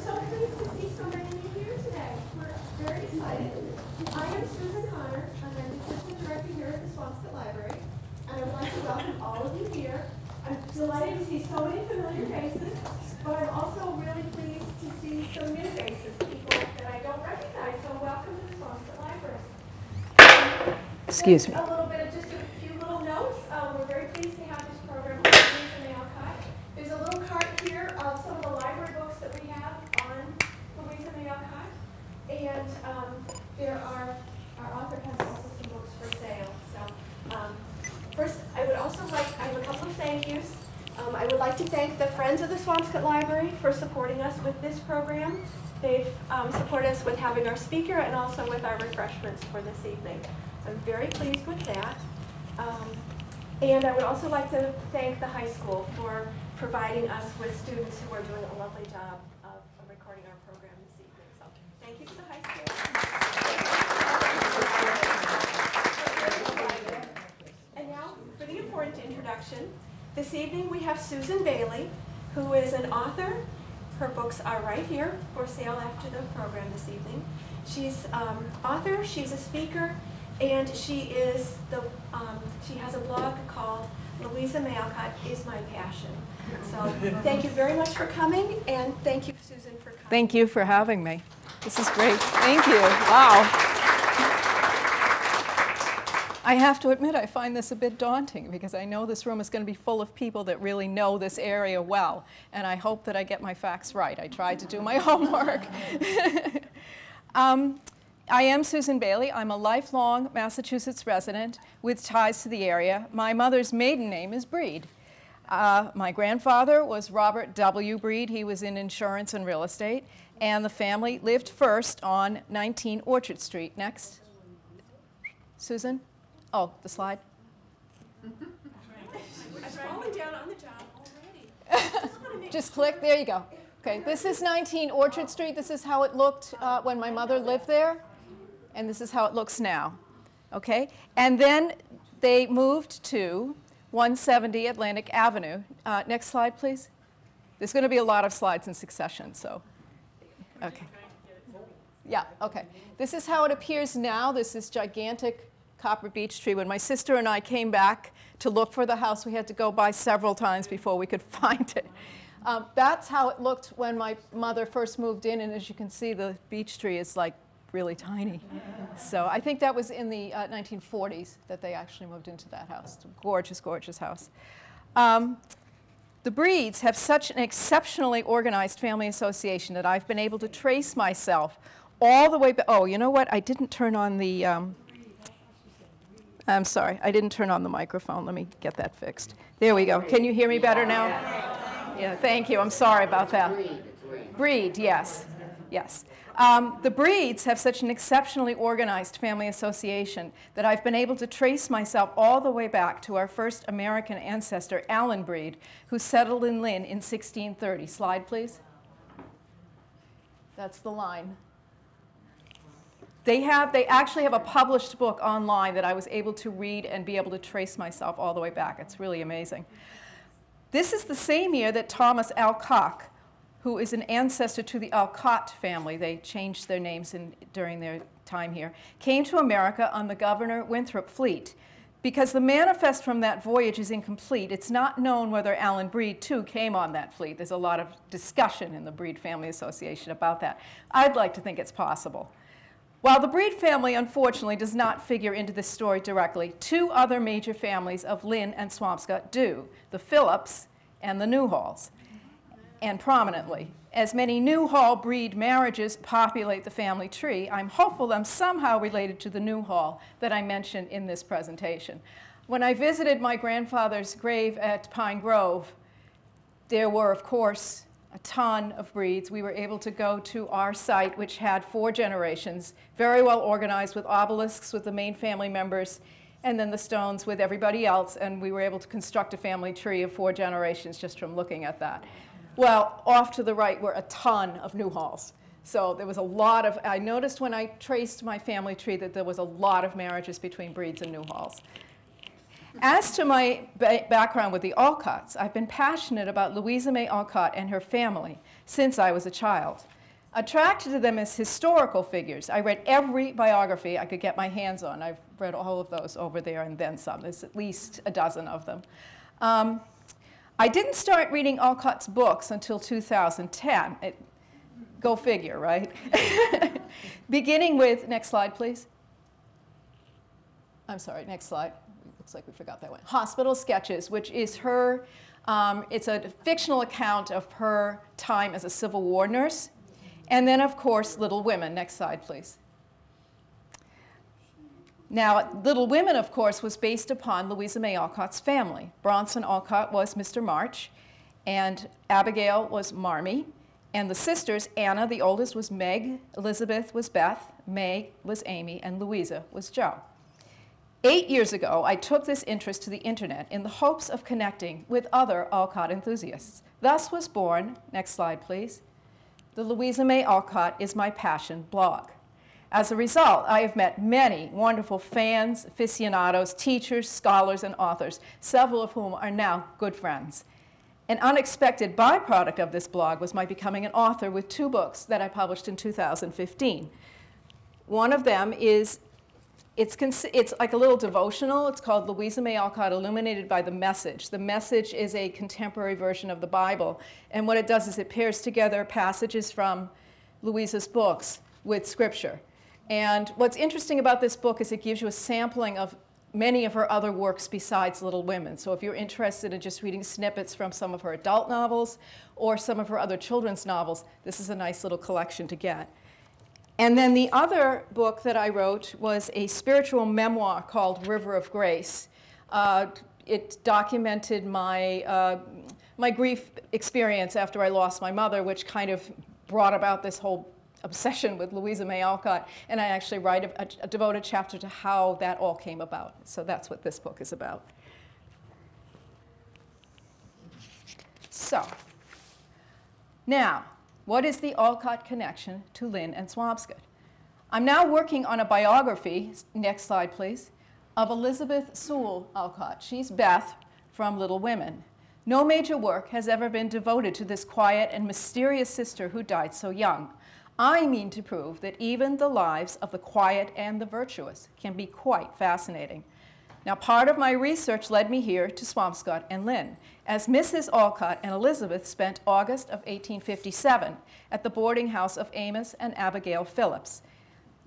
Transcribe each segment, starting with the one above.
so pleased to see so many of you here today. We're very excited. I am Susan Connor, and I'm the Assistant Director here at the Swampscott Library, and I would like to welcome all of you here. I'm delighted to see so many familiar faces, but I'm also really pleased to see some new faces, people that I don't recognize, so welcome to the Swampscott Library. Excuse me. A little bit of just a few little notes. We're very pleased to have this program with Louisa and Alcott. There's a little cart here of some of the library books that we have on Louisa and Alcott. And there are, our author has also some books for sale. So first, I have a couple of thank yous. I would like to thank the Friends of the Swampscott Library for supporting us with this program. They've supported us with having our speaker and also with our refreshments for this evening. So I'm very pleased with that. And I would also like to thank the high school for providing us with students who are doing a lovely job of recording our program this evening. So thank you to the high school. And now for the important introduction. This evening we have Susan Bailey, who is an author. Her books are right here for sale after the program this evening. She's an author, she's a speaker, and she has a blog called Louisa May Alcott Is My Passion. So thank you very much for coming, and thank you, Susan, for coming. Thank you for having me. This is great. Thank you. Wow. I have to admit, I find this a bit daunting because I know this room is going to be full of people that really know this area well, and I hope that I get my facts right. I tried to do my homework. I am Susan Bailey. I'm a lifelong Massachusetts resident with ties to the area. My mother's maiden name is Breed. My grandfather was Robert W. Breed. He was in insurance and real estate, and the family lived first on 19 Orchard Street. Next. Susan? Oh, the slide. I'm falling down on the job already. Just click. There you go. Okay, this is 19 Orchard Street. This is how it looked when my mother lived there, and this is how it looks now. Okay, and then they moved to 170 Atlantic Avenue. Next slide, please. There's going to be a lot of slides in succession, so. Okay. Yeah, okay. This is how it appears now. This is gigantic copper beech tree. When my sister and I came back to look for the house, we had to go by several times before we could find it. That's how it looked when my mother first moved in, and as you can see, the beech tree is like really tiny. So I think that was in the 1940s that they actually moved into that house. It's a gorgeous, gorgeous house. The Breeds have such an exceptionally organized family association that I've been able to trace myself all the way back. Oh, you know what? I didn't turn on the I'm sorry, I didn't turn on the microphone. Let me get that fixed. There we go. Can you hear me better now? Yeah, thank you. I'm sorry about that. Breed, yes. Yes. The Breeds have such an exceptionally organized family association that I've been able to trace myself all the way back to our first American ancestor, Allen Breed, who settled in Lynn in 1630. Slide, please. That's the line. They actually have a published book online that I was able to read and be able to trace myself all the way back. It's really amazing. This is the same year that Thomas Alcott, who is an ancestor to the Alcott family, they changed their names during their time here, came to America on the Governor Winthrop fleet. Because the manifest from that voyage is incomplete, it's not known whether Allen Breed, too, came on that fleet. There's a lot of discussion in the Breed Family Association about that. I'd like to think it's possible. While the Breed family, unfortunately, does not figure into this story directly, two other major families of Lynn and Swampscott do, the Phillips and the Newhalls, and prominently. As many Newhall Breed marriages populate the family tree, I'm hopeful I'm somehow related to the Newhall that I mentioned in this presentation. When I visited my grandfather's grave at Pine Grove, there were, of course, a ton of Breeds. We were able to go to our site, which had 4 generations, very well organized with obelisks with the main family members, and then the stones with everybody else, and we were able to construct a family tree of 4 generations just from looking at that. Well, off to the right were a ton of Newhalls. So there was a lot of, I noticed when I traced my family tree that there was a lot of marriages between Breeds and Newhalls. As to my background with the Alcotts, I've been passionate about Louisa May Alcott and her family since I was a child. Attracted to them as historical figures. I read every biography I could get my hands on. I've read all of those over there and then some. There's at least a dozen of them. I didn't start reading Alcott's books until 2010. Go figure, right? Beginning with, next slide, please. I'm sorry, next slide. Looks like we forgot that one. Hospital Sketches, which is her, it's a fictional account of her time as a Civil War nurse. And then, of course, Little Women. Next slide, please. Now, Little Women, of course, was based upon Louisa May Alcott's family. Bronson Alcott was Mr. March, and Abigail was Marmee, and the sisters, Anna, the oldest, was Meg, Elizabeth was Beth, May was Amy, and Louisa was Jo. 8 years ago, I took this interest to the internet in the hopes of connecting with other Alcott enthusiasts. Thus was born, next slide, please, the Louisa May Alcott Is My Passion blog. As a result, I have met many wonderful fans, aficionados, teachers, scholars, and authors, several of whom are now good friends. An unexpected byproduct of this blog was my becoming an author with 2 books that I published in 2015. One of them is, it's like a little devotional. It's called Louisa May Alcott, Illuminated by the Message. The Message is a contemporary version of the Bible, and what it does is it pairs together passages from Louisa's books with scripture. And what's interesting about this book is it gives you a sampling of many of her other works besides Little Women. So if you're interested in just reading snippets from some of her adult novels or some of her other children's novels, this is a nice little collection to get. And then the other book that I wrote was a spiritual memoir called River of Grace. It documented my, my grief experience after I lost my mother, which kind of brought about this whole obsession with Louisa May Alcott, and I actually write a devoted chapter to how that all came about. So that's what this book is about. So, now, what is the Alcott connection to Lynn and Swampscott? I'm now working on a biography, next slide please, of Elizabeth Sewell Alcott. She's Beth from Little Women. No major work has ever been devoted to this quiet and mysterious sister who died so young. I mean to prove that even the lives of the quiet and the virtuous can be quite fascinating. Now, part of my research led me here to Swampscott and Lynn, as Mrs. Alcott and Elizabeth spent August of 1857 at the boarding house of Amos and Abigail Phillips.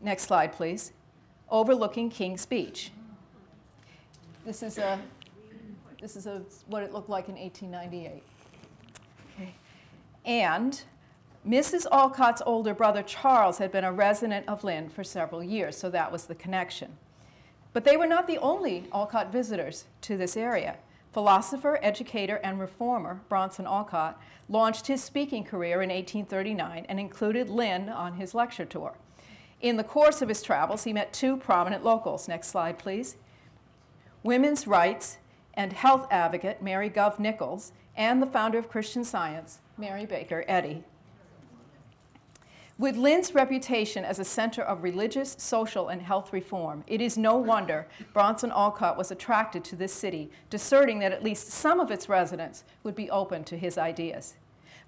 Next slide, please. Overlooking King's Beach. This is what it looked like in 1898. Okay. And Mrs. Alcott's older brother, Charles, had been a resident of Lynn for several years, so that was the connection. But they were not the only Alcott visitors to this area. Philosopher, educator, and reformer Bronson Alcott launched his speaking career in 1839 and included Lynn on his lecture tour. In the course of his travels, he met 2 prominent locals. Next slide, please. Women's rights and health advocate Mary Gov Nichols and the founder of Christian Science, Mary Baker Eddy. With Lynn's reputation as a center of religious, social, and health reform, it is no wonder Bronson Alcott was attracted to this city, discerning that at least some of its residents would be open to his ideas.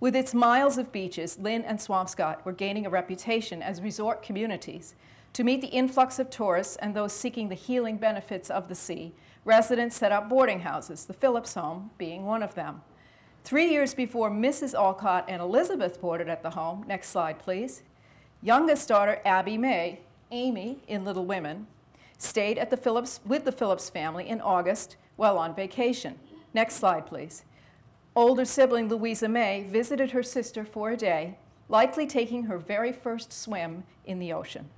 With its miles of beaches, Lynn and Swampscott were gaining a reputation as resort communities. To meet the influx of tourists and those seeking the healing benefits of the sea, residents set up boarding houses, the Phillips home being one of them. 3 years before Mrs. Alcott and Elizabeth boarded at the home, next slide please, youngest daughter Abby May, Amy in Little Women, stayed at with the Phillips family in August while on vacation. Next slide please. Older sibling Louisa May visited her sister for a day, likely taking her very first swim in the ocean.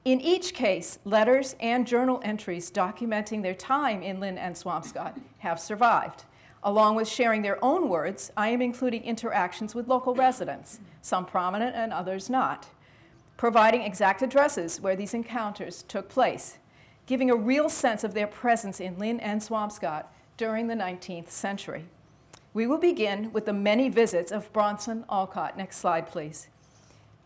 In each case, letters and journal entries documenting their time in Lynn and Swampscott have survived. Along with sharing their own words, I am including interactions with local residents, some prominent and others not, providing exact addresses where these encounters took place, giving a real sense of their presence in Lynn and Swampscott during the 19th century. We will begin with the many visits of Bronson Alcott. Next slide, please.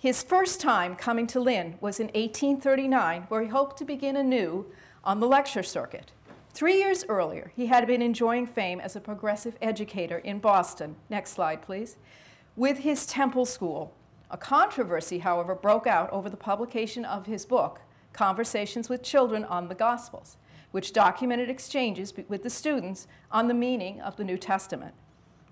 His first time coming to Lynn was in 1839, where he hoped to begin anew on the lecture circuit. 3 years earlier, he had been enjoying fame as a progressive educator in Boston. Next slide, please. With his Temple School, A controversy, however, broke out over the publication of his book, Conversations with Children on the Gospels, which documented exchanges with the students on the meaning of the New Testament.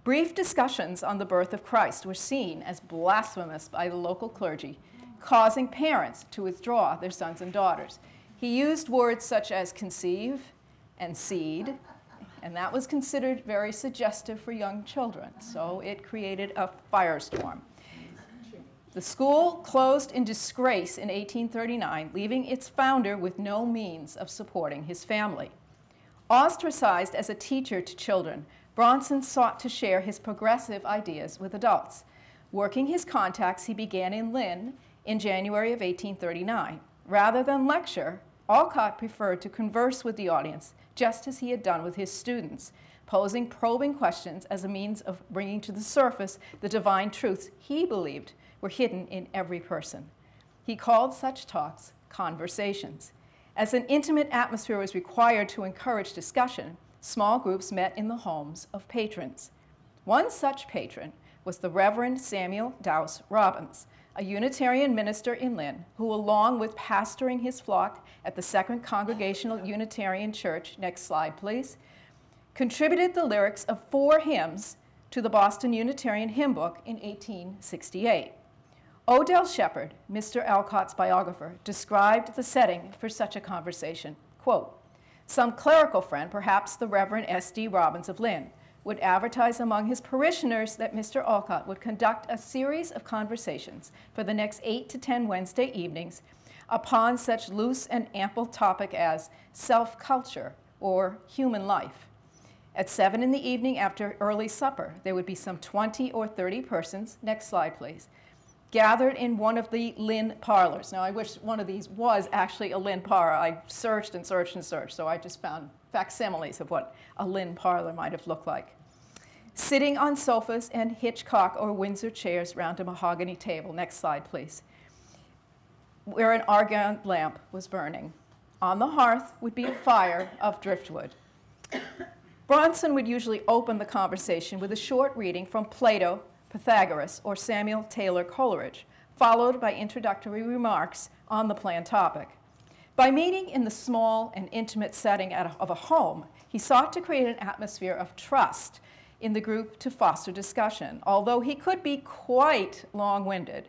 Brief discussions on the birth of Christ were seen as blasphemous by the local clergy, causing parents to withdraw their sons and daughters. He used words such as conceive and seed, and that was considered very suggestive for young children, so it created a firestorm. The school closed in disgrace in 1839, leaving its founder with no means of supporting his family. Ostracized as a teacher to children, Bronson sought to share his progressive ideas with adults. Working his contacts, he began in Lynn in January of 1839. Rather than lecture, Alcott preferred to converse with the audience, just as he had done with his students, posing probing questions as a means of bringing to the surface the divine truths he believed were hidden in every person. He called such talks conversations. As an intimate atmosphere was required to encourage discussion, small groups met in the homes of patrons. One such patron was the Reverend Samuel Dowse Robbins, a Unitarian minister in Lynn, who, along with pastoring his flock at the Second Congregational Unitarian Church, next slide please, contributed the lyrics of 4 hymns to the Boston Unitarian Hymn Book in 1868. Odell Shepard, Mr. Alcott's biographer, described the setting for such a conversation. Quote, "Some clerical friend, perhaps the Reverend S.D. Robbins of Lynn, would advertise among his parishioners that Mr. Alcott would conduct a series of conversations for the next 8 to 10 Wednesday evenings upon such loose and ample topic as self-culture or human life. At 7 in the evening after early supper, there would be some 20 or 30 persons, next slide please, gathered in one of the Lynn parlors." Now, I wish one of these was actually a Lynn parlor. I searched and searched and searched, so I just found facsimiles of what a Lynn parlor might have looked like. "Sitting on sofas and Hitchcock or Windsor chairs round a mahogany table," next slide please, "where an argand lamp was burning. On the hearth would be a fire of driftwood." Bronson would usually open the conversation with a short reading from Plato, Pythagoras, or Samuel Taylor Coleridge, followed by introductory remarks on the planned topic. By meeting in the small and intimate setting of a home, he sought to create an atmosphere of trust in the group to foster discussion. Although he could be quite long-winded,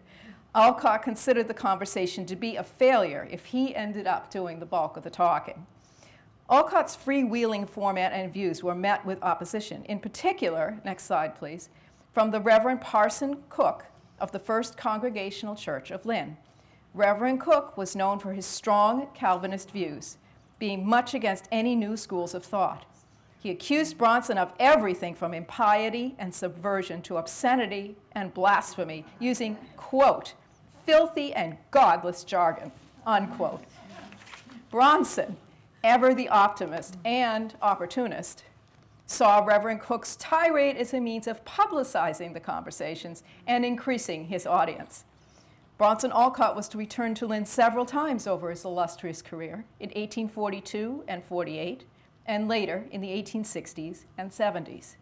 Alcott considered the conversation to be a failure if he ended up doing the bulk of the talking. Alcott's freewheeling format and views were met with opposition. In particular, next slide please, from the Reverend Parson Cook of the First Congregational Church of Lynn. Reverend Cook was known for his strong Calvinist views, being much against any new schools of thought. He accused Bronson of everything from impiety and subversion to obscenity and blasphemy, using, quote, "filthy and godless jargon," unquote. Bronson, ever the optimist and opportunist, saw Reverend Cook's tirade as a means of publicizing the conversations and increasing his audience. Bronson Alcott was to return to Lynn several times over his illustrious career, in 1842 and 48, and later in the 1860s and 70s.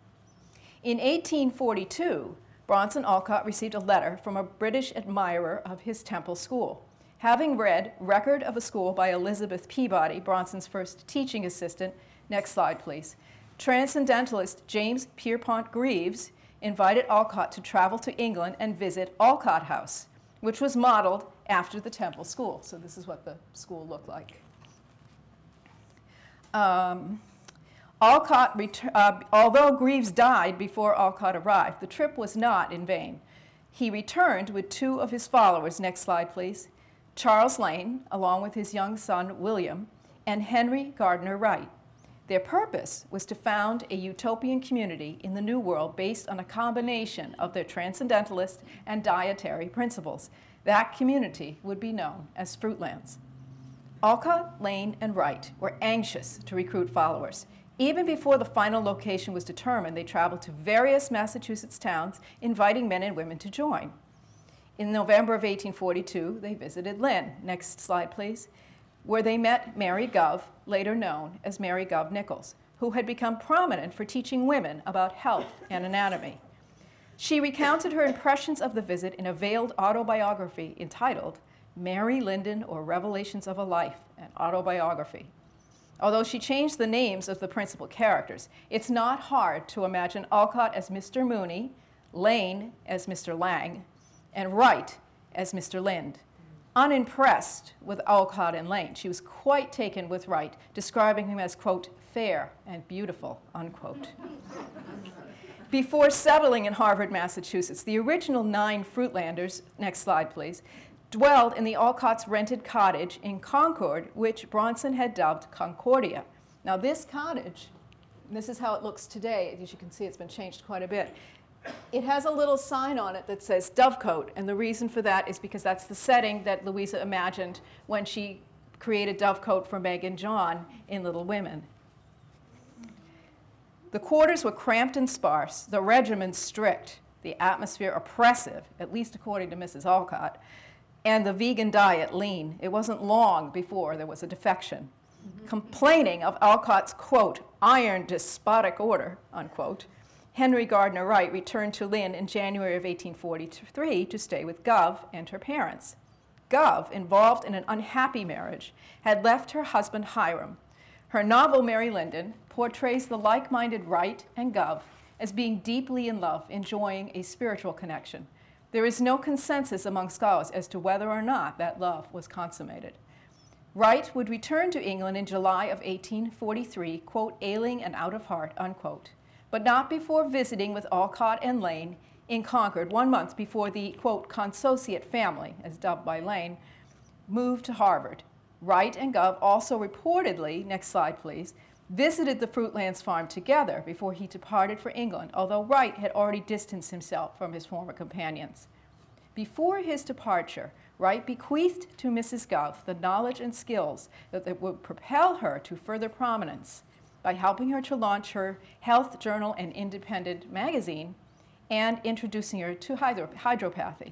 In 1842, Bronson Alcott received a letter from a British admirer of his Temple School. Having read Record of a School by Elizabeth Peabody, Bronson's first teaching assistant, next slide please, Transcendentalist James Pierpont Greaves invited Alcott to travel to England and visit Alcott House, which was modeled after the Temple School. So this is what the school looked like. Although Greaves died before Alcott arrived, the trip was not in vain. He returned with 2 of his followers, next slide please, Charles Lane, along with his young son William, and Henry Gardner Wright. Their purpose was to found a utopian community in the New World based on a combination of their transcendentalist and dietary principles. That community would be known as Fruitlands. Alcott, Lane, and Wright were anxious to recruit followers. Even before the final location was determined, they traveled to various Massachusetts towns, inviting men and women to join. In November of 1842, they visited Lynn. Next slide, please, where they met Mary Gov, later known as Mary Gov Nichols, who had become prominent for teaching women about health and anatomy. She recounted her impressions of the visit in a veiled autobiography entitled Mary Linden or Revelations of a Life, an Autobiography. Although she changed the names of the principal characters, it's not hard to imagine Alcott as Mr. Mooney, Lane as Mr. Lang, and Wright as Mr. Lind. Unimpressed with Alcott and Lane, she was quite taken with Wright, describing him as, quote, fair and beautiful, unquote. Before settling in Harvard, Massachusetts, the original 9 Fruitlanders, next slide please, dwelled in the Alcott's rented cottage in Concord, which Bronson had dubbed Concordia. Now this cottage, this is how it looks today. As you can see, it's been changed quite a bit. It has a little sign on it that says Dovecote, and the reason for that is because that's the setting that Louisa imagined when she created Dovecote for Meg and John in Little Women. The quarters were cramped and sparse, the regimen strict, the atmosphere oppressive, at least according to Mrs. Alcott, and the vegan diet lean. It wasn't long before there was a defection. Complaining of Alcott's, quote, iron despotic order, unquote, Henry Gardner Wright returned to Lynn in January of 1843 to stay with Gov and her parents. Gov, involved in an unhappy marriage, had left her husband Hiram. Her novel, Mary Linden, portrays the like-minded Wright and Gov as being deeply in love, enjoying a spiritual connection. There is no consensus among scholars as to whether or not that love was consummated. Wright would return to England in July of 1843, quote, ailing and out of heart, unquote, but not before visiting with Alcott and Lane in Concord 1 month before the, quote, consociate family, as dubbed by Lane, moved to Harvard. Wright and Gov also reportedly, next slide please, visited the Fruitlands farm together before he departed for England, although Wright had already distanced himself from his former companions. Before his departure, Wright bequeathed to Mrs. Gov the knowledge and skills that would propel her to further prominence by helping her to launch her health journal and independent magazine and introducing her to hydropathy.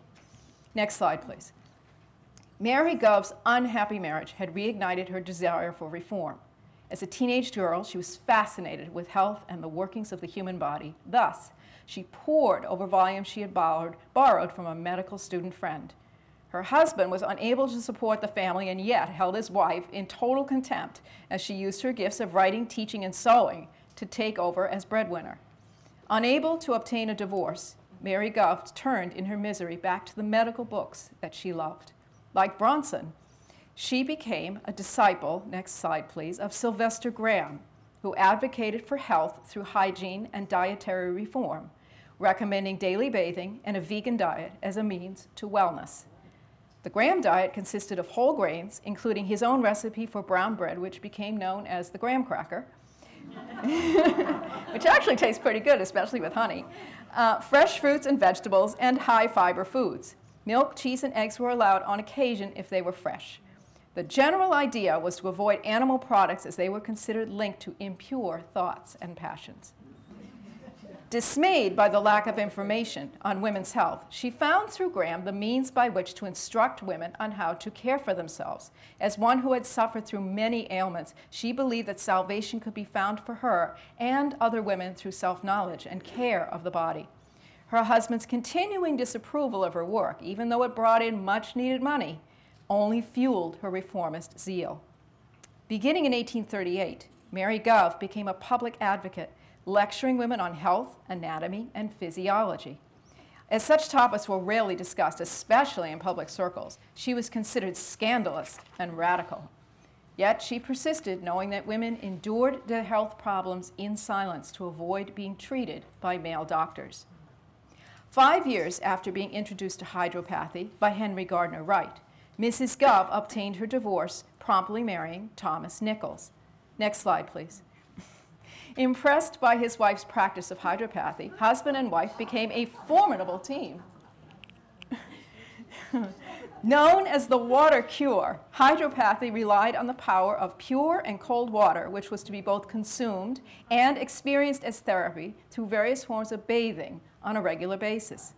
Next slide, please. Mary Gov's unhappy marriage had reignited her desire for reform. As a teenage girl, she was fascinated with health and the workings of the human body. Thus, she pored over volumes she had borrowed from a medical student friend. Her husband was unable to support the family and yet held his wife in total contempt as she used her gifts of writing, teaching, and sewing to take over as breadwinner. Unable to obtain a divorce, Mary Gov turned in her misery back to the medical books that she loved. Like Bronson, she became a disciple, next slide please, of Sylvester Graham, who advocated for health through hygiene and dietary reform, recommending daily bathing and a vegan diet as a means to wellness. The Graham diet consisted of whole grains, including his own recipe for brown bread, which became known as the graham cracker, which actually tastes pretty good, especially with honey, fresh fruits and vegetables, and high-fiber foods. Milk, cheese, and eggs were allowed on occasion if they were fresh. The general idea was to avoid animal products as they were considered linked to impure thoughts and passions. Dismayed by the lack of information on women's health, she found through Graham the means by which to instruct women on how to care for themselves. As one who had suffered through many ailments, she believed that salvation could be found for her and other women through self-knowledge and care of the body. Her husband's continuing disapproval of her work, even though it brought in much-needed money, only fueled her reformist zeal. Beginning in 1838, Mary Gov became a public advocate, lecturing women on health, anatomy, and physiology. As such topics were rarely discussed, especially in public circles, she was considered scandalous and radical. Yet she persisted, knowing that women endured their health problems in silence to avoid being treated by male doctors. 5 years after being introduced to hydropathy by Henry Gardner Wright, Mrs. Gov obtained her divorce, promptly marrying Thomas Nichols. Next slide, please. Impressed by his wife's practice of hydropathy, husband and wife became a formidable team. Known as the water cure, hydropathy relied on the power of pure and cold water, which was to be both consumed and experienced as therapy through various forms of bathing on a regular basis.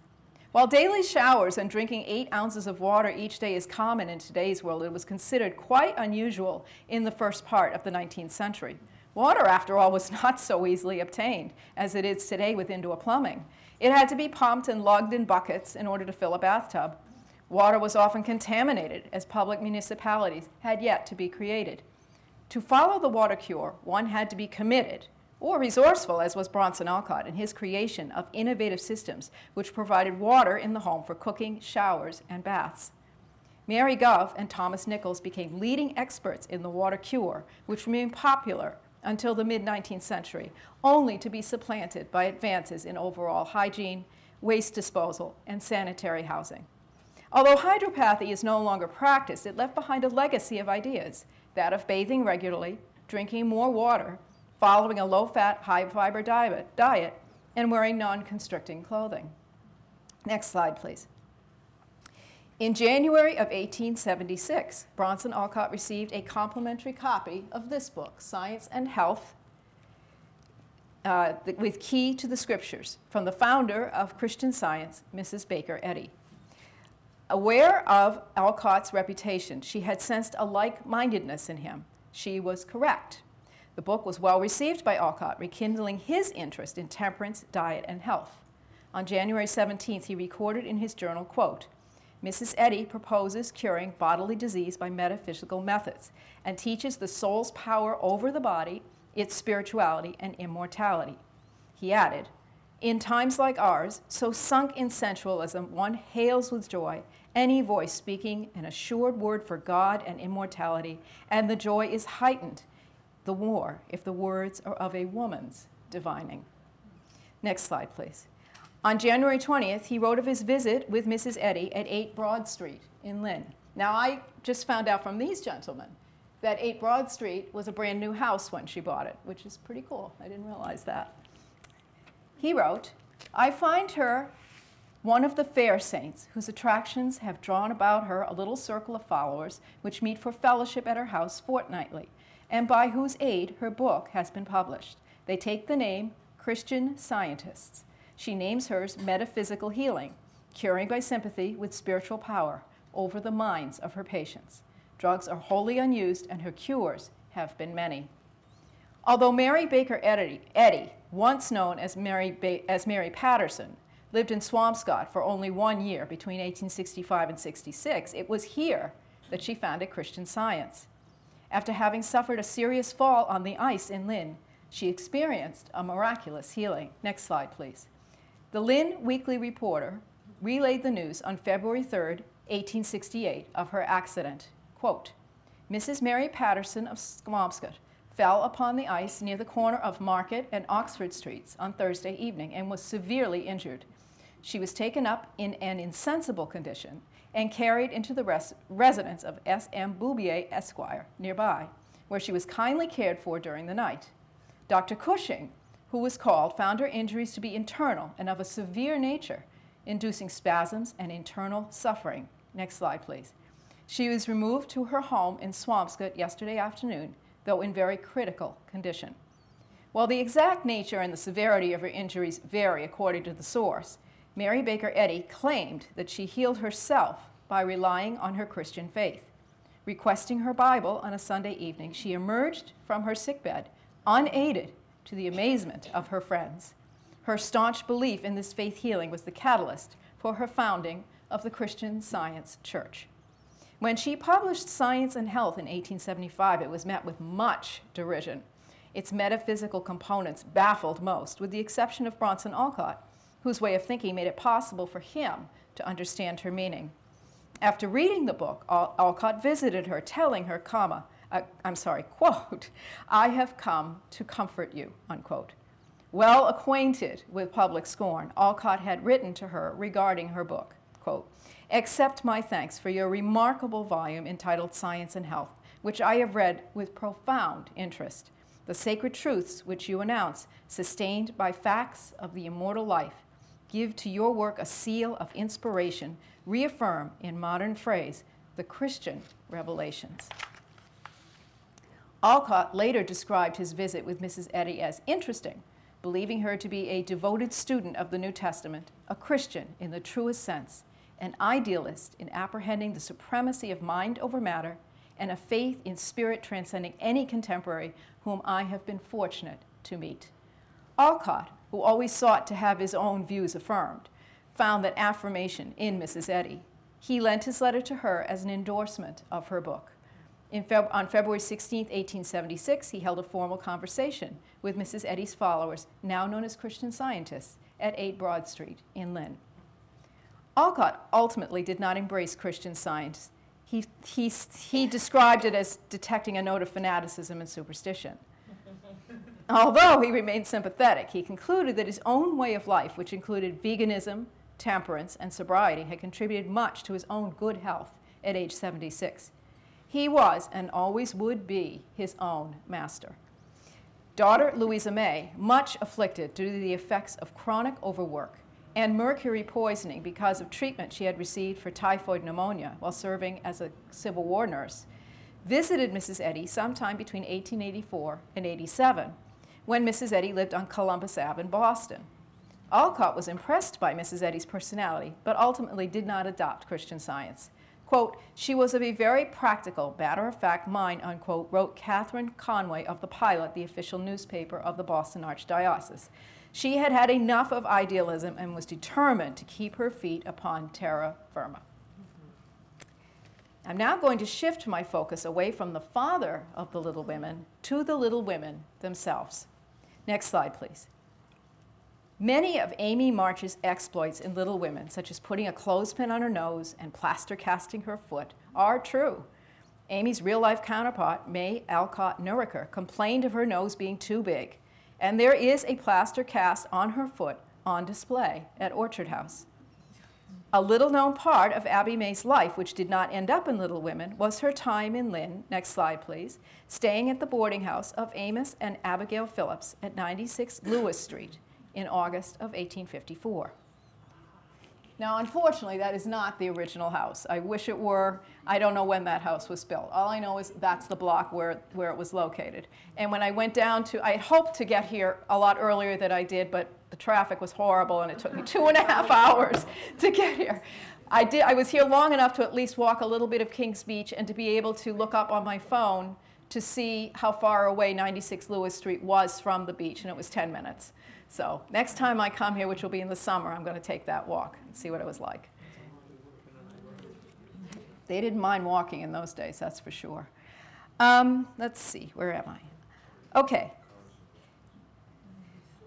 While daily showers and drinking 8 ounces of water each day is common in today's world, it was considered quite unusual in the first part of the 19th century. Water, after all, was not so easily obtained as it is today with indoor plumbing. It had to be pumped and lugged in buckets in order to fill a bathtub. Water was often contaminated, as public municipalities had yet to be created. To follow the water cure, one had to be committed, or resourceful, as was Bronson Alcott in his creation of innovative systems which provided water in the home for cooking, showers, and baths. Mary Gove and Thomas Nichols became leading experts in the water cure, which remained popular until the mid-19th century, only to be supplanted by advances in overall hygiene, waste disposal, and sanitary housing. Although hydropathy is no longer practiced, it left behind a legacy of ideas, that of bathing regularly, drinking more water, following a low-fat, high-fiber diet, and wearing non-constricting clothing. Next slide, please. In January of 1876, Bronson Alcott received a complimentary copy of this book, Science and Health, with Key to the Scriptures, from the founder of Christian Science, Mrs. Baker Eddy. Aware of Alcott's reputation, she had sensed a like-mindedness in him. She was correct. The book was well received by Alcott, rekindling his interest in temperance, diet, and health. On January 17th, he recorded in his journal, quote, Mrs. Eddy proposes curing bodily disease by metaphysical methods and teaches the soul's power over the body, its spirituality, and immortality. He added, in times like ours, so sunk in sensualism, one hails with joy any voice speaking an assured word for God and immortality, and the joy is heightened the more if the words are of a woman's divining. Next slide, please. On January 20th, he wrote of his visit with Mrs. Eddy at 8 Broad Street in Lynn. Now, I just found out from these gentlemen that 8 Broad Street was a brand new house when she bought it, which is pretty cool. I didn't realize that. He wrote, I find her one of the fair saints whose attractions have drawn about her a little circle of followers which meet for fellowship at her house fortnightly, and by whose aid her book has been published. They take the name Christian Scientists. She names hers Metaphysical Healing, curing by sympathy with spiritual power over the minds of her patients. Drugs are wholly unused, and her cures have been many. Although Mary Baker Eddy, once known as Mary Patterson, lived in Swampscott for only 1 year between 1865 and 66, it was here that she founded Christian Science. After having suffered a serious fall on the ice in Lynn, she experienced a miraculous healing. Next slide, please. The Lynn Weekly Reporter relayed the news on February 3rd, 1868, of her accident. Quote, Mrs. Mary Patterson of Swampscott fell upon the ice near the corner of Market and Oxford Streets on Thursday evening and was severely injured. She was taken up in an insensible condition and carried into the residence of S.M. Boubier, Esquire, nearby, where she was kindly cared for during the night. Dr. Cushing, who was called, found her injuries to be internal and of a severe nature, inducing spasms and internal suffering. Next slide, please. She was removed to her home in Swampscott yesterday afternoon, though in very critical condition. While the exact nature and the severity of her injuries vary according to the source, Mary Baker Eddy claimed that she healed herself by relying on her Christian faith. Requesting her Bible on a Sunday evening, she emerged from her sickbed, unaided, to the amazement of her friends. Her staunch belief in this faith healing was the catalyst for her founding of the Christian Science Church. When she published Science and Health in 1875, it was met with much derision. Its metaphysical components baffled most, with the exception of Bronson Alcott, whose way of thinking made it possible for him to understand her meaning. After reading the book, Alcott visited her, telling her, quote, I have come to comfort you, unquote. Well acquainted with public scorn, Alcott had written to her regarding her book, quote, accept my thanks for your remarkable volume entitled Science and Health, which I have read with profound interest. The sacred truths which you announce, sustained by facts of the immortal life, give to your work a seal of inspiration, reaffirm, in modern phrase, the Christian revelations. Alcott later described his visit with Mrs. Eddy as interesting, believing her to be a devoted student of the New Testament, a Christian in the truest sense, an idealist in apprehending the supremacy of mind over matter, and a faith in spirit transcending any contemporary whom I have been fortunate to meet. Alcott, who always sought to have his own views affirmed, found that affirmation in Mrs. Eddy. He lent his letter to her as an endorsement of her book. On February 16, 1876, he held a formal conversation with Mrs. Eddy's followers, now known as Christian Scientists, at 8 Broad Street in Lynn. Alcott ultimately did not embrace Christian Science. He described it as detecting a note of fanaticism and superstition. Although he remained sympathetic, he concluded that his own way of life, which included veganism, temperance, and sobriety, had contributed much to his own good health at age 76. He was, and always would be, his own master. Daughter Louisa May, much afflicted due to the effects of chronic overwork and mercury poisoning because of treatment she had received for typhoid pneumonia while serving as a Civil War nurse, visited Mrs. Eddy sometime between 1884 and 87, when Mrs. Eddy lived on Columbus Ave in Boston. Alcott was impressed by Mrs. Eddy's personality, but ultimately did not adopt Christian Science. Quote, "She was of a very practical, matter-of-fact mind," unquote, wrote Catherine Conway of the Pilot, the official newspaper of the Boston Archdiocese. She had had enough of idealism and was determined to keep her feet upon terra firma. I'm now going to shift my focus away from the father of the Little Women to the Little Women themselves. Next slide, please. Many of Amy March's exploits in Little Women, such as putting a clothespin on her nose and plaster casting her foot, are true. Amy's real-life counterpart, May Alcott Nourriker, complained of her nose being too big, and there is a plaster cast on her foot on display at Orchard House. A little-known part of Abby May's life, which did not end up in Little Women, was her time in Lynn, next slide please, staying at the boarding house of Amos and Abigail Phillips at 96 Lewis Street in August of 1854. Now, unfortunately, that is not the original house. I wish it were. I don't know when that house was built. All I know is that's the block where it was located. And when I went down to, I had hoped to get here a lot earlier than I did, but the traffic was horrible, and it took me 2.5 hours to get here. I was here long enough to at least walk a little bit of Kings Beach and to be able to look up on my phone to see how far away 96 Lewis Street was from the beach, and it was 10 minutes. So next time I come here, which will be in the summer, I'm going to take that walk and see what it was like. They didn't mind walking in those days, that's for sure. Let's see, where am I? Okay.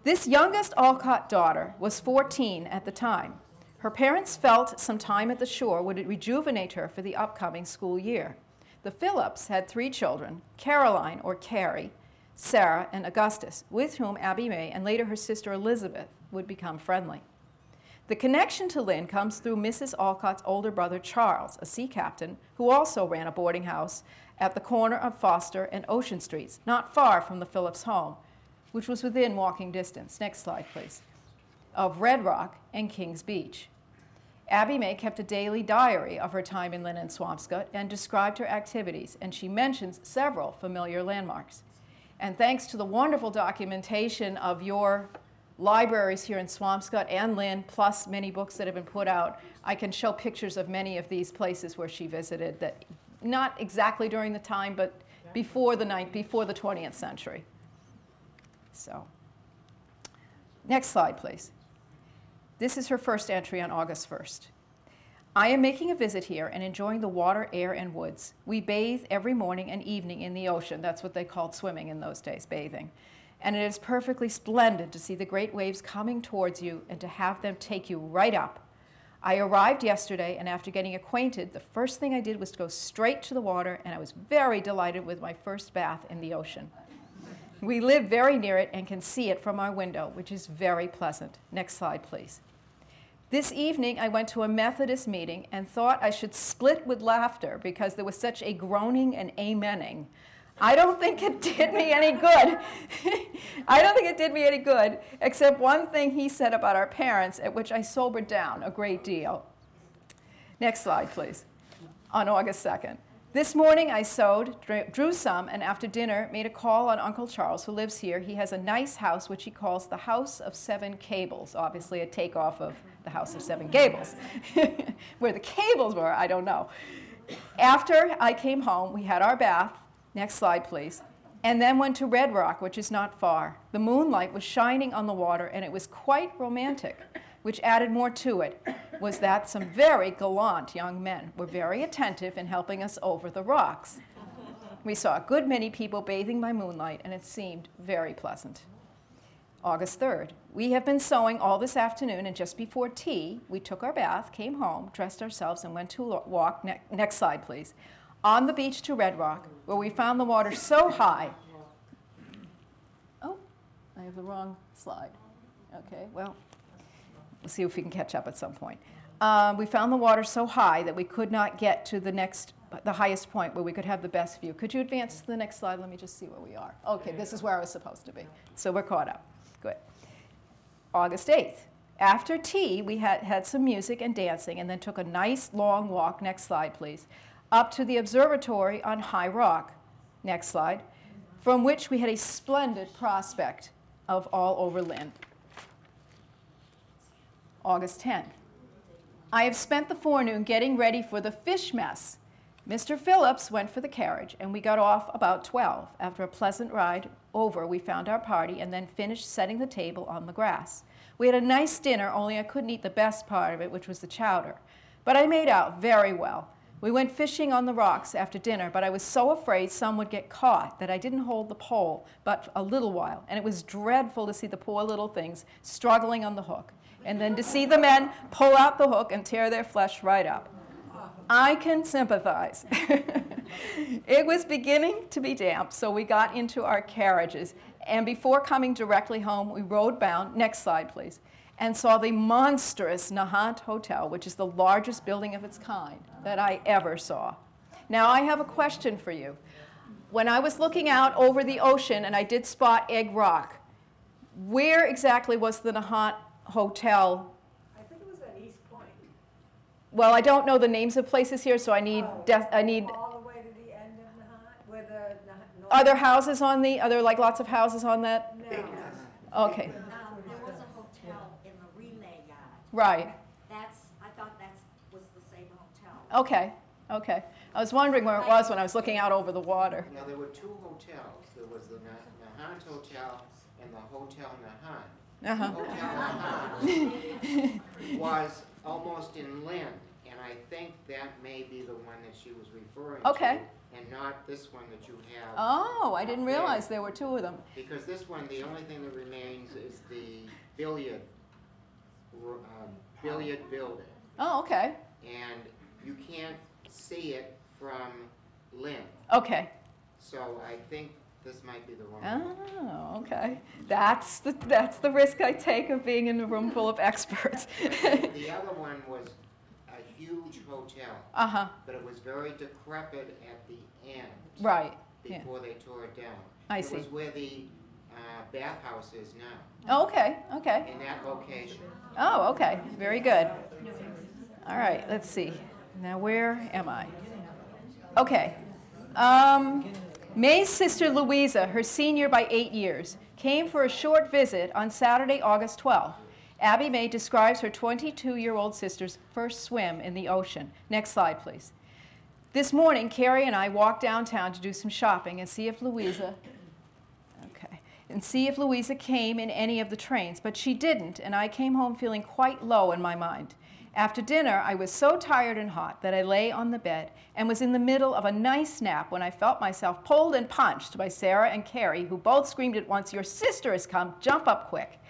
This youngest Alcott daughter was 14 at the time. Her parents felt some time at the shore would rejuvenate her for the upcoming school year. The Phillips had 3 children, Caroline, or Carrie, Sarah, and Augustus, with whom Abby May and later her sister Elizabeth would become friendly. The connection to Lynn comes through Mrs. Alcott's older brother Charles, a sea captain, who also ran a boarding house at the corner of Foster and Ocean Streets, not far from the Phillips home, which was within walking distance, next slide please, of Red Rock and Kings Beach. Abby May kept a daily diary of her time in Lynn and Swampscott and described her activities, and she mentions several familiar landmarks. And thanks to the wonderful documentation of your libraries here in Swampscott and Lynn, plus many books that have been put out, I can show pictures of many of these places where she visited, that not exactly during the time, but before the 20th century. So, next slide, please. This is her first entry on August 1st. I am making a visit here and enjoying the water, air, and woods. We bathe every morning and evening in the ocean. That's what they called swimming in those days, bathing. And it is perfectly splendid to see the great waves coming towards you and to have them take you right up. I arrived yesterday, and after getting acquainted, the first thing I did was to go straight to the water, and I was very delighted with my first bath in the ocean. We live very near it and can see it from our window, which is very pleasant. Next slide, please. This evening, I went to a Methodist meeting and thought I should split with laughter because there was such a groaning and amening. I don't think it did me any good. I don't think it did me any good, except one thing he said about our parents, at which I sobered down a great deal. Next slide, please. On August 2nd. This morning I sewed, drew some, and after dinner made a call on Uncle Charles, who lives here. He has a nice house, which he calls the House of 7 Cables, obviously a takeoff of the House of 7 Gables. Where the cables were, I don't know. After I came home, we had our bath. Next slide, please. And then went to Red Rock, which is not far. The moonlight was shining on the water, and it was quite romantic. Which added more to it was that some very gallant young men were very attentive in helping us over the rocks. We saw a good many people bathing by moonlight, and it seemed very pleasant. August 3rd. We have been sewing all this afternoon, and just before tea, we took our bath, came home, dressed ourselves, and went to walk, next slide, please, on the beach to Red Rock, where we found the water so high. Oh, I have the wrong slide. Okay, well, we'll see if we can catch up at some point. We found the water so high that we could not get to the highest point where we could have the best view. Could you advance to the next slide? Let me just see where we are. Okay, this is where I was supposed to be. So we're caught up. Good. August 8th. After tea, we had some music and dancing, and then took a nice long walk, next slide please, up to the observatory on High Rock, next slide, from which we had a splendid prospect of all over Lynn. August 10th. I have spent the forenoon getting ready for the fish mess. Mr. Phillips went for the carriage, and we got off about 12. After a pleasant ride over, we found our party and then finished setting the table on the grass. We had a nice dinner, only I couldn't eat the best part of it, which was the chowder. But I made out very well. We went fishing on the rocks after dinner, but I was so afraid some would get caught that I didn't hold the pole but a little while, and it was dreadful to see the poor little things struggling on the hook, and then to see the men pull out the hook and tear their flesh right up. I can sympathize. It was beginning to be damp, so we got into our carriages, and before coming directly home, we rode bound, next slide please, and saw the monstrous Nahant Hotel, which is the largest building of its kind that I ever saw. Now, I have a question for you. When I was looking out over the ocean and I did spot Egg Rock, where exactly was the Nahant Hotel? I think it was at East Point. Well, I don't know the names of places here, so I need... All the way to the end of Nahant, where the... Are there houses on the... Are there like lots of houses on that? No. Okay. There was a hotel in the relay yard. Right. I thought that was the same hotel. Okay. Okay. I was wondering where it was when I was looking out over the water. Now, there were two hotels. There was the Nahant Hotel and the Hotel Nahant. Uh-huh. Hotel Nahant was almost in Lynn, and I think that may be the one that she was referring Okay. to, and not this one that you have. Oh, I didn't realize there were two of them. Because this one, the only thing that remains is the billiard building, Oh, okay. and you can't see it from Lynn. Okay. So I think this might be the wrong one. Oh, okay. That's the risk I take of being in a room full of experts. The other one was a huge hotel, Uh-huh. but it was very decrepit at the end. Right. Yeah. Before they tore it down. I see. It was where the bathhouse is now, Oh, okay. Okay. in that location. Oh, okay. Very good. All right. Let's see. Now, where am I? Okay. May's sister Louisa, her senior by 8 years, came for a short visit on Saturday, August 12th. Abby May describes her 22-year-old sister's first swim in the ocean. Next slide, please. This morning, Carrie and I walked downtown to do some shopping and see if Louisa came in any of the trains, but she didn't, and I came home feeling quite low in my mind. After dinner, I was so tired and hot that I lay on the bed and was in the middle of a nice nap when I felt myself pulled and punched by Sarah and Carrie, who both screamed at once, "Your sister has come, jump up quick."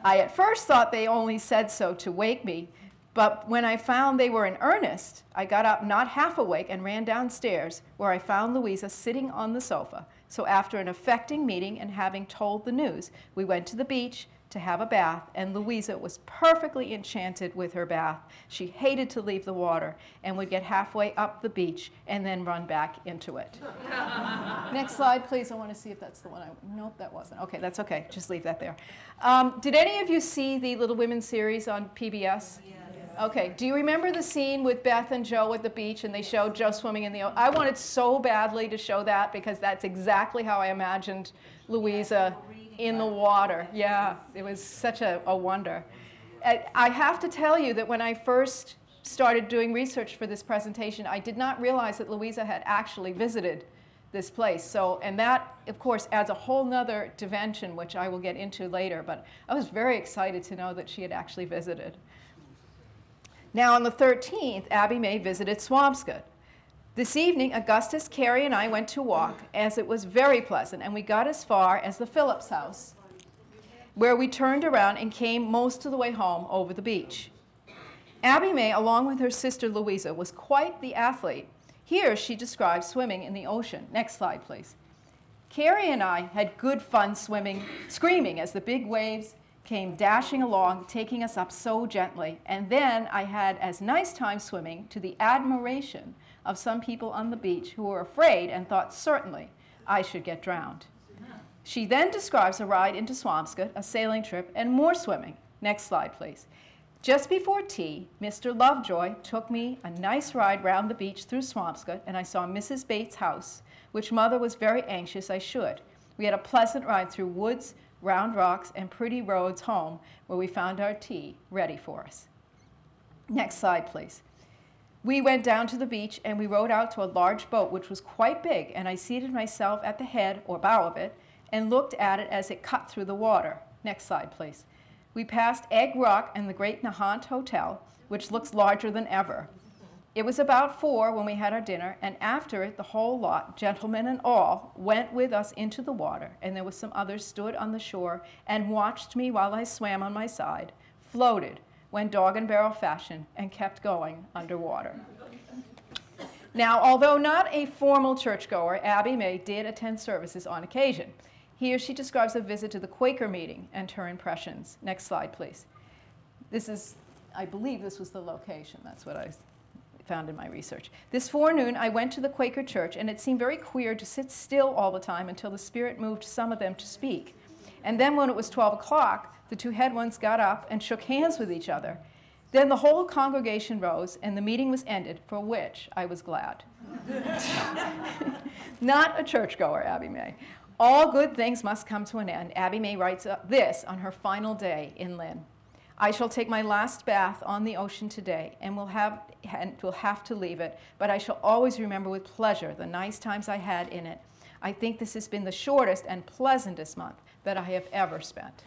I at first thought they only said so to wake me, but when I found they were in earnest, I got up not half awake and ran downstairs, where I found Louisa sitting on the sofa. So after an affecting meeting and having told the news, we went to the beach to have a bath, and Louisa was perfectly enchanted with her bath. She hated to leave the water and would get halfway up the beach and then run back into it. Next slide, please. I want to see if that's the one. Nope, that wasn't. Okay, that's okay. Just leave that there. Did any of you see the Little Women series on PBS? Yes. Okay, do you remember the scene with Beth and Joe at the beach and they showed Joe swimming in the ocean? I wanted so badly to show that because that's exactly how I imagined Louisa in the water. Yeah, it was such a wonder. I have to tell you that when I first started doing research for this presentation, I did not realize that Louisa had actually visited this place. So, and that, of course, adds a whole nother dimension, which I will get into later. But I was very excited to know that she had actually visited. Now, on the 13th, Abby May visited Swampscott. This evening, Augustus, Carrie, and I went to walk, as it was very pleasant, and we got as far as the Phillips house, where we turned around and came most of the way home over the beach. Abby May, along with her sister Louisa, was quite the athlete. Here she describes swimming in the ocean. Next slide, please. Carrie and I had good fun swimming, screaming as the big waves came dashing along, taking us up so gently. And then I had as nice time swimming, to the admiration of some people on the beach who were afraid and thought certainly I should get drowned. She then describes a ride into Swampscott, a sailing trip, and more swimming. Next slide, please. Just before tea, Mr. Lovejoy took me a nice ride round the beach through Swampscott, and I saw Mrs. Bates' house, which Mother was very anxious I should. We had a pleasant ride through woods, round rocks, and pretty roads home, where we found our tea ready for us. Next slide, please. We went down to the beach, and we rowed out to a large boat, which was quite big, and I seated myself at the head, or bow of it, and looked at it as it cut through the water. Next slide, please. We passed Egg Rock and the Great Nahant Hotel, which looks larger than ever. It was about 4 when we had our dinner, and after it, the whole lot, gentlemen and all, went with us into the water, and there were some others stood on the shore and watched me while I swam on my side, floated, went dog and barrel fashion, and kept going underwater. Now, although not a formal churchgoer, Abby May did attend services on occasion. Here she describes a visit to the Quaker meeting and her impressions. Next slide, please. This is, I believe this was the location. That's what I found in my research. This forenoon, I went to the Quaker church, and it seemed very queer to sit still all the time until the Spirit moved some of them to speak. And then when it was 12 o'clock, the 2 head ones got up and shook hands with each other. Then the whole congregation rose, and the meeting was ended, for which I was glad. Not a churchgoer, Abby May. All good things must come to an end. Abby May writes this on her final day in Lynn. I shall take my last bath on the ocean today, and will have to leave it, but I shall always remember with pleasure the nice times I had in it. I think this has been the shortest and pleasantest month that I have ever spent.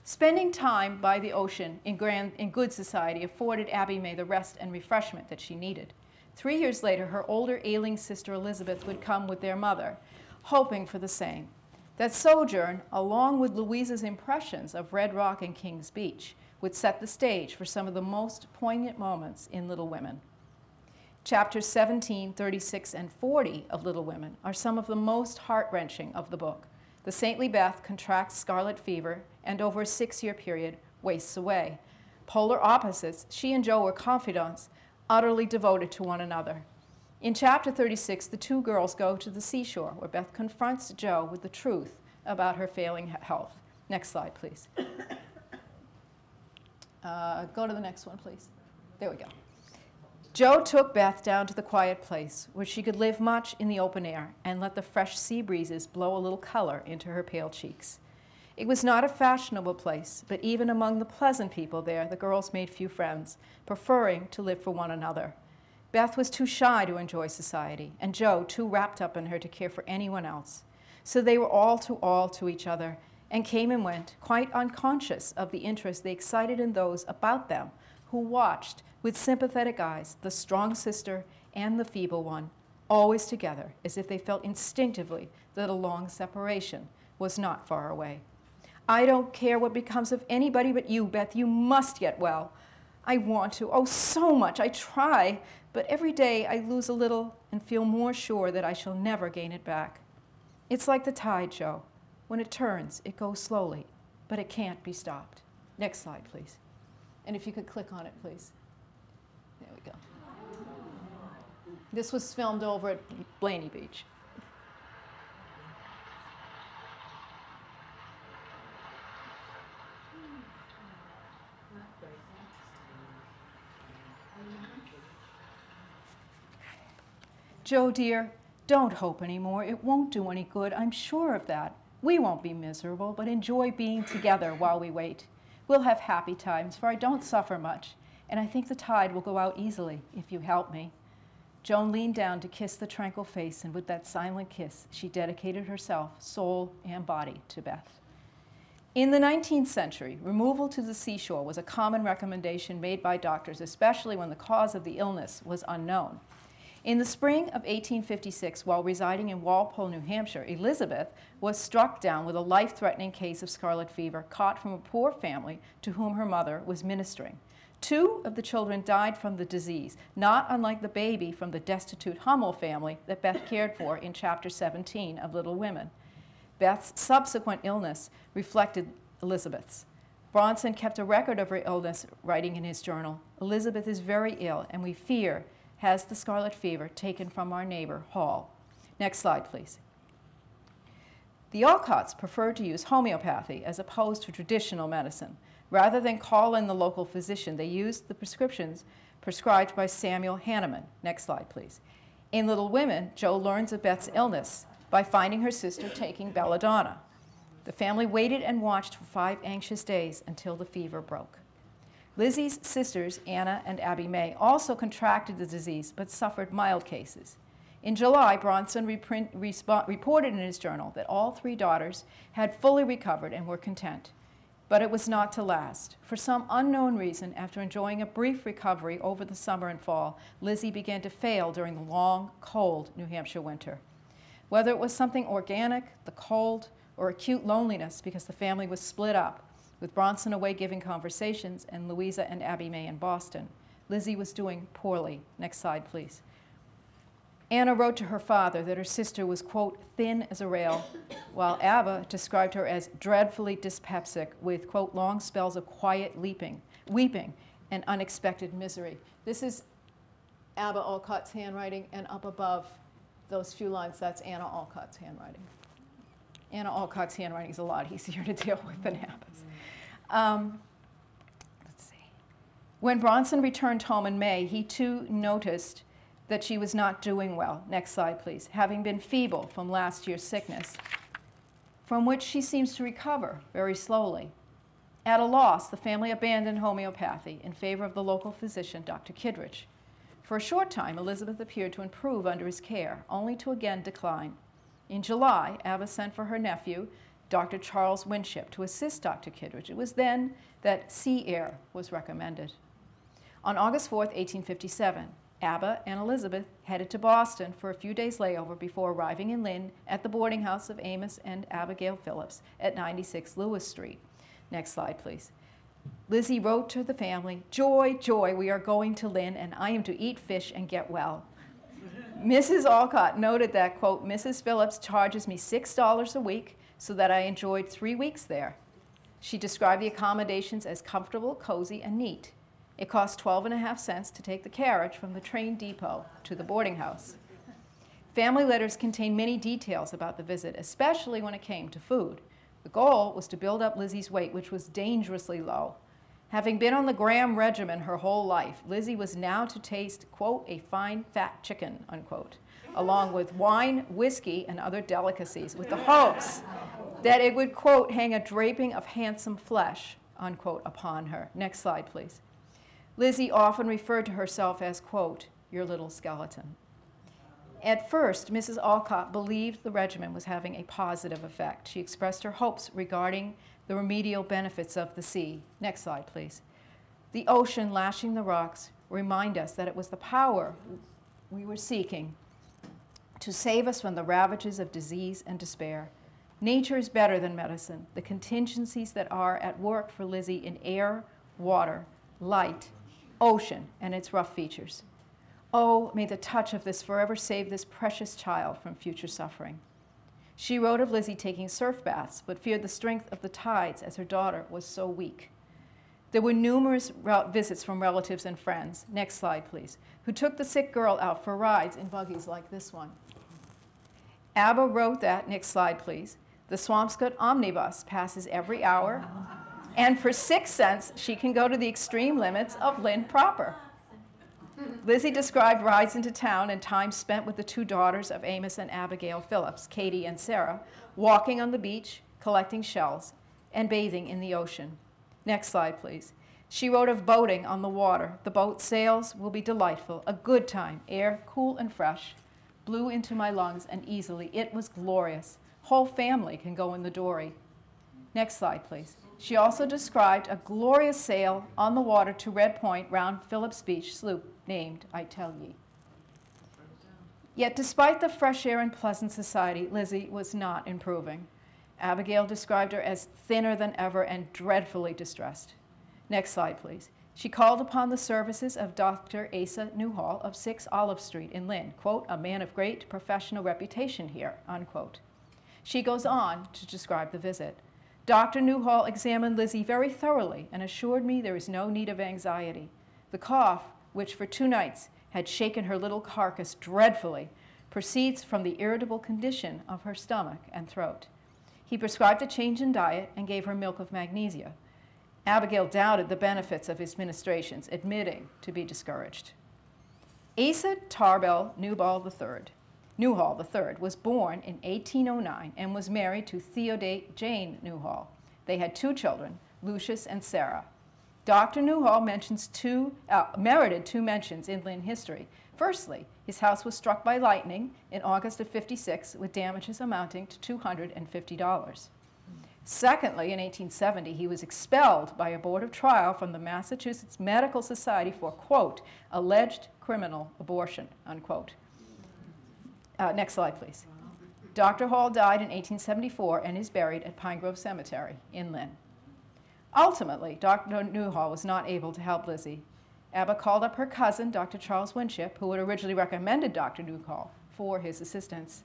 Spending time by the ocean in good society afforded Abby May the rest and refreshment that she needed. 3 years later, her older ailing sister Elizabeth would come with their mother, hoping for the same. That sojourn, along with Louisa's impressions of Red Rock and King's Beach, would set the stage for some of the most poignant moments in Little Women. Chapters 17, 36, and 40 of Little Women are some of the most heart-wrenching of the book. The saintly Beth contracts scarlet fever and over a 6-year period wastes away. Polar opposites, she and Joe were confidants, utterly devoted to one another. In chapter 36, the 2 girls go to the seashore, where Beth confronts Joe with the truth about her failing health. Next slide, please. Go to the next one, please. There we go. Joe took Beth down to the quiet place, where she could live much in the open air and let the fresh sea breezes blow a little color into her pale cheeks. It was not a fashionable place, but even among the pleasant people there, the girls made few friends, preferring to live for one another. Beth was too shy to enjoy society, and Joe too wrapped up in her to care for anyone else. So they were all to each other, and came and went, quite unconscious of the interest they excited in those about them who watched with sympathetic eyes the strong sister and the feeble one, always together, as if they felt instinctively that a long separation was not far away. I don't care what becomes of anybody but you, Beth. You must get well. I want to, oh, so much. I try, but every day I lose a little and feel more sure that I shall never gain it back. It's like the tide, Joe. When it turns, it goes slowly, but it can't be stopped. Next slide, please. And if you could click on it, please. There we go. This was filmed over at Blaney Beach. Joe, dear, don't hope anymore. It won't do any good. I'm sure of that. We won't be miserable, but enjoy being together while we wait. We'll have happy times, for I don't suffer much, and I think the tide will go out easily if you help me. Joan leaned down to kiss the tranquil face, and with that silent kiss, she dedicated herself, soul and body, to Beth. In the 19th century, removal to the seashore was a common recommendation made by doctors, especially when the cause of the illness was unknown. In the spring of 1856, while residing in Walpole, New Hampshire, Elizabeth was struck down with a life-threatening case of scarlet fever caught from a poor family to whom her mother was ministering. 2 of the children died from the disease, not unlike the baby from the destitute Hummel family that Beth cared for in Chapter 17 of Little Women. Beth's subsequent illness reflected Elizabeth's. Bronson kept a record of her illness, writing in his journal, "Elizabeth is very ill, and we fear has the scarlet fever taken from our neighbor, Hall." Next slide, please. The Alcotts preferred to use homeopathy as opposed to traditional medicine. Rather than call in the local physician, they used the prescriptions prescribed by Samuel Hahnemann. Next slide, please. In Little Women, Jo learns of Beth's illness by finding her sister taking belladonna. The family waited and watched for 5 anxious days until the fever broke. Lizzie's sisters, Anna and Abby May, also contracted the disease but suffered mild cases. In July, Bronson reported in his journal that all 3 daughters had fully recovered and were content. But it was not to last. For some unknown reason, after enjoying a brief recovery over the summer and fall, Lizzie began to fail during the long, cold New Hampshire winter. Whether it was something organic, the cold, or acute loneliness because the family was split up, with Bronson away giving conversations and Louisa and Abby May in Boston, Lizzie was doing poorly. Next slide, please. Anna wrote to her father that her sister was, quote, thin as a rail, while Abba described her as dreadfully dyspeptic with, quote, long spells of quiet weeping, and unexpected misery. This is Abba Alcott's handwriting, and up above those few lines, that's Anna Alcott's handwriting. Anna Alcott's handwriting is a lot easier to deal with than Abba's. Let's see. When Bronson returned home in May, he too noticed that she was not doing well. Next slide, please. Having been feeble from last year's sickness, from which she seems to recover very slowly. At a loss, the family abandoned homeopathy in favor of the local physician, Dr. Kittredge. For a short time, Elizabeth appeared to improve under his care, only to again decline. In July, Abba sent for her nephew, Dr. Charles Winship, to assist Dr. Kittredge. It was then that sea air was recommended. On August 4th, 1857, Abba and Elizabeth headed to Boston for a few days layover before arriving in Lynn at the boarding house of Amos and Abigail Phillips at 96 Lewis Street. Next slide, please. Lizzie wrote to the family, "Joy, joy, we are going to Lynn, and I am to eat fish and get well." Mrs. Alcott noted that, quote, "Mrs. Phillips charges me $6 a week so that I enjoyed 3 weeks there." She described the accommodations as comfortable, cozy, and neat. It cost 12.5 cents to take the carriage from the train depot to the boarding house. Family letters contain many details about the visit, especially when it came to food. The goal was to build up Lizzie's weight, which was dangerously low. Having been on the Graham regimen her whole life, Lizzie was now to taste, quote, "a fine fat chicken," unquote, along with wine, whiskey, and other delicacies, with the hopes that it would, quote, "hang a draping of handsome flesh," unquote, upon her. Next slide, please. Lizzie often referred to herself as, quote, "your little skeleton." At first, Mrs. Alcott believed the regimen was having a positive effect. She expressed her hopes regarding the remedial benefits of the sea. Next slide, please. The ocean lashing the rocks remind us that it was the power we were seeking to save us from the ravages of disease and despair. Nature is better than medicine. The contingencies that are at work for Lizzie in air, water, light, ocean, and its rough features. Oh, may the touch of this forever save this precious child from future suffering. She wrote of Lizzie taking surf baths, but feared the strength of the tides as her daughter was so weak. There were numerous visits from relatives and friends, next slide please, who took the sick girl out for rides in buggies like this one. Abba wrote that, next slide please, the Swampscott omnibus passes every hour, and for 6 cents, she can go to the extreme limits of Lynn proper. Lizzie described rides into town and time spent with the 2 daughters of Amos and Abigail Phillips, Katie and Sarah, walking on the beach, collecting shells, and bathing in the ocean. Next slide, please. She wrote of boating on the water. The boat sails will be delightful, a good time, air cool and fresh, blew into my lungs and easily. It was glorious. Whole family can go in the dory. Next slide, please. She also described a glorious sail on the water to Red Point round Phillips Beach sloop named I Tell Ye. Yet despite the fresh air and pleasant society, Lizzie was not improving. Abigail described her as thinner than ever and dreadfully distressed. Next slide, please. She called upon the services of Dr. Asa Newhall of 6 Olive Street in Lynn, quote, a man of great professional reputation here, unquote. She goes on to describe the visit. Dr. Newhall examined Lizzie very thoroughly and assured me there is no need of anxiety. The cough, which for 2 nights had shaken her little carcass dreadfully, proceeds from the irritable condition of her stomach and throat. He prescribed a change in diet and gave her milk of magnesia. Abigail doubted the benefits of his ministrations, admitting to be discouraged. Asa Tarbell Newhall III was born in 1809 and was married to Theodate Jane Newhall. They had 2 children, Lucius and Sarah. Dr. Newhall merited 2 mentions in Lynn history. Firstly, his house was struck by lightning in August of '56 with damages amounting to $250. Secondly, in 1870, he was expelled by a board of trial from the Massachusetts Medical Society for, quote, alleged criminal abortion, unquote. Next slide, please. Dr. Hall died in 1874 and is buried at Pine Grove Cemetery in Lynn. Ultimately, Dr. Newhall was not able to help Lizzie. Abba called up her cousin, Dr. Charles Winship, who had originally recommended Dr. Newhall for his assistance.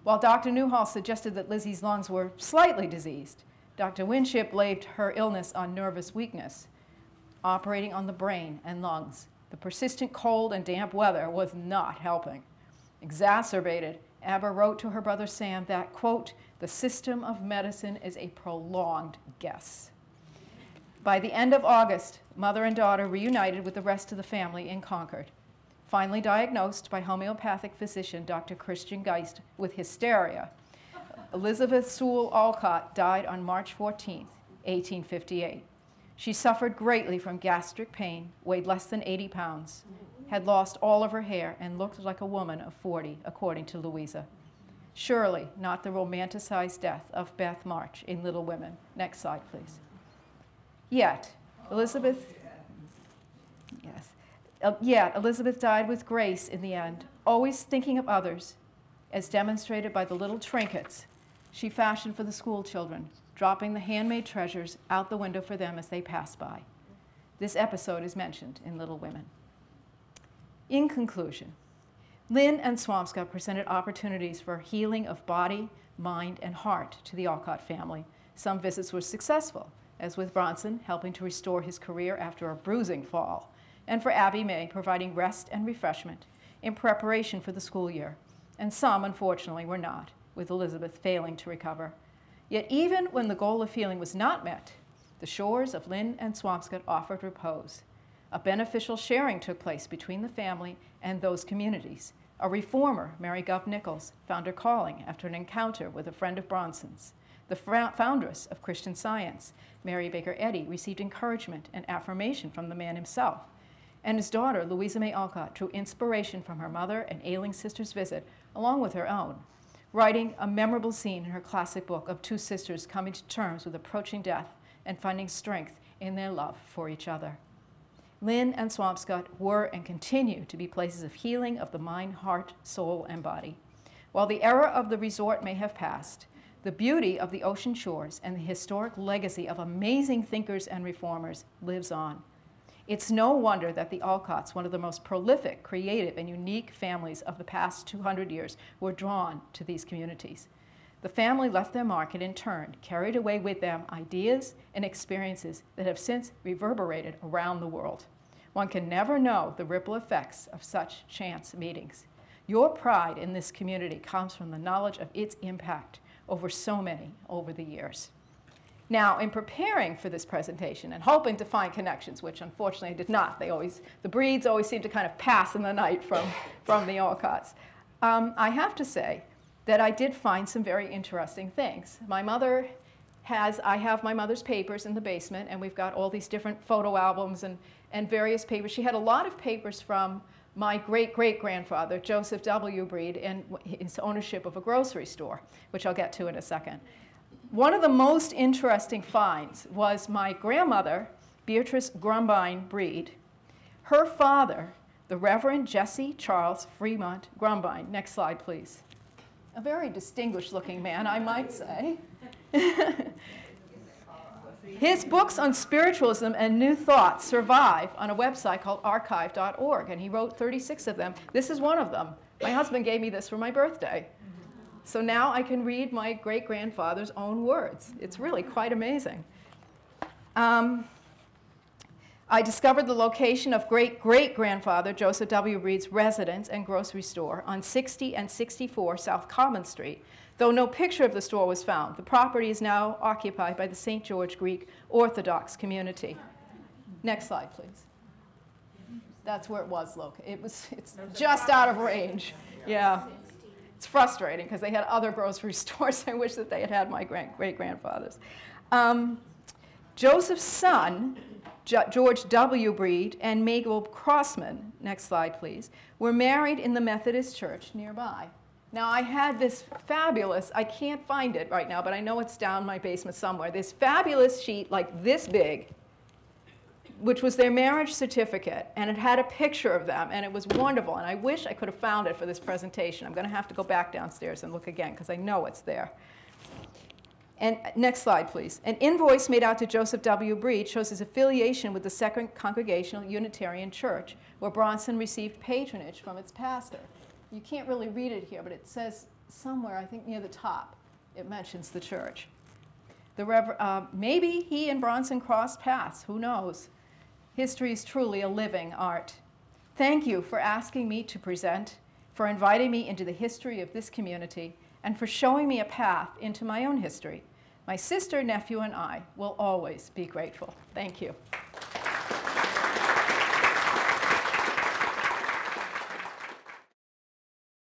While Dr. Newhall suggested that Lizzie's lungs were slightly diseased, Dr. Winship blamed her illness on nervous weakness, operating on the brain and lungs. The persistent cold and damp weather was not helping. Exacerbated, Abba wrote to her brother Sam that, quote, the system of medicine is a prolonged guess. By the end of August, mother and daughter reunited with the rest of the family in Concord. Finally diagnosed by homeopathic physician Dr. Christian Geist with hysteria, Elizabeth Sewell Alcott died on March 14, 1858. She suffered greatly from gastric pain, weighed less than 80 pounds, had lost all of her hair, and looked like a woman of 40, according to Louisa. Surely not the romanticized death of Beth March in Little Women. Next slide, please. Yet Elizabeth died with grace in the end, always thinking of others, as demonstrated by the little trinkets she fashioned for the school children, dropping the handmade treasures out the window for them as they passed by. This episode is mentioned in Little Women. In conclusion, Lynn and Swampscott presented opportunities for healing of body, mind, and heart to the Alcott family. Some visits were successful, as with Bronson helping to restore his career after a bruising fall, and for Abby May providing rest and refreshment in preparation for the school year. And some, unfortunately, were not, with Elizabeth failing to recover. Yet even when the goal of healing was not met, the shores of Lynn and Swampscott offered repose. A beneficial sharing took place between the family and those communities. A reformer, Mary Gov Nichols, found her calling after an encounter with a friend of Bronson's. The foundress of Christian Science, Mary Baker Eddy, received encouragement and affirmation from the man himself. And his daughter, Louisa May Alcott, drew inspiration from her mother and ailing sister's visit, along with her own, writing a memorable scene in her classic book of 2 sisters coming to terms with approaching death and finding strength in their love for each other. Lynn and Swampscott were and continue to be places of healing of the mind, heart, soul, and body. While the era of the resort may have passed, the beauty of the ocean shores and the historic legacy of amazing thinkers and reformers lives on. It's no wonder that the Alcotts, one of the most prolific, creative, and unique families of the past 200 years, were drawn to these communities. The family left their mark and in turn carried away with them ideas and experiences that have since reverberated around the world. One can never know the ripple effects of such chance meetings. Your pride in this community comes from the knowledge of its impact over so many over the years. Now, in preparing for this presentation and hoping to find connections, which unfortunately I did not, the breeds always seem to kind of pass in the night from the Alcotts, I have to say that I did find some very interesting things. My mother I have my mother's papers in the basement, and we've got all these different photo albums and various papers. She had a lot of papers from my great-great-grandfather, Joseph W. Breed, and his ownership of a grocery store, which I'll get to in a second. One of the most interesting finds was my grandmother, Beatrice Grumbine Breed. Her father, the Reverend Jesse Charles Fremont Grumbine. Next slide, please. A very distinguished-looking man, I might say. His books on spiritualism and new thought survive on a website called archive.org, and he wrote 36 of them. This is one of them. My husband gave me this for my birthday. So now I can read my great-grandfather's own words. It's really quite amazing. I discovered the location of great-great-grandfather Joseph W. Breed's residence and grocery store on 60 and 64 South Common Street. Though no picture of the store was found, the property is now occupied by the St. George Greek Orthodox community. Next slide, please. That's where it was located. It's just out of range. Yeah. It's frustrating because they had other grocery stores. I wish that they had had my great-grandfather's. Joseph's son, George W. Breed, and Mabel Crossman, next slide please, were married in the Methodist church nearby. Now I had this fabulous, I can't find it right now, but I know it's down my basement somewhere, this fabulous sheet like this big, which was their marriage certificate, and it had a picture of them, and it was wonderful, and I wish I could have found it for this presentation. I'm going to have to go back downstairs and look again, because I know it's there. And next slide, please. An invoice made out to Joseph W. Breed shows his affiliation with the Second Congregational Unitarian Church, where Bronson received patronage from its pastor. You can't really read it here, but it says somewhere, I think near the top, it mentions the church. Maybe he and Bronson crossed paths, who knows? History is truly a living art. Thank you for asking me to present, for inviting me into the history of this community, and for showing me a path into my own history. My sister, nephew, and I will always be grateful. Thank you.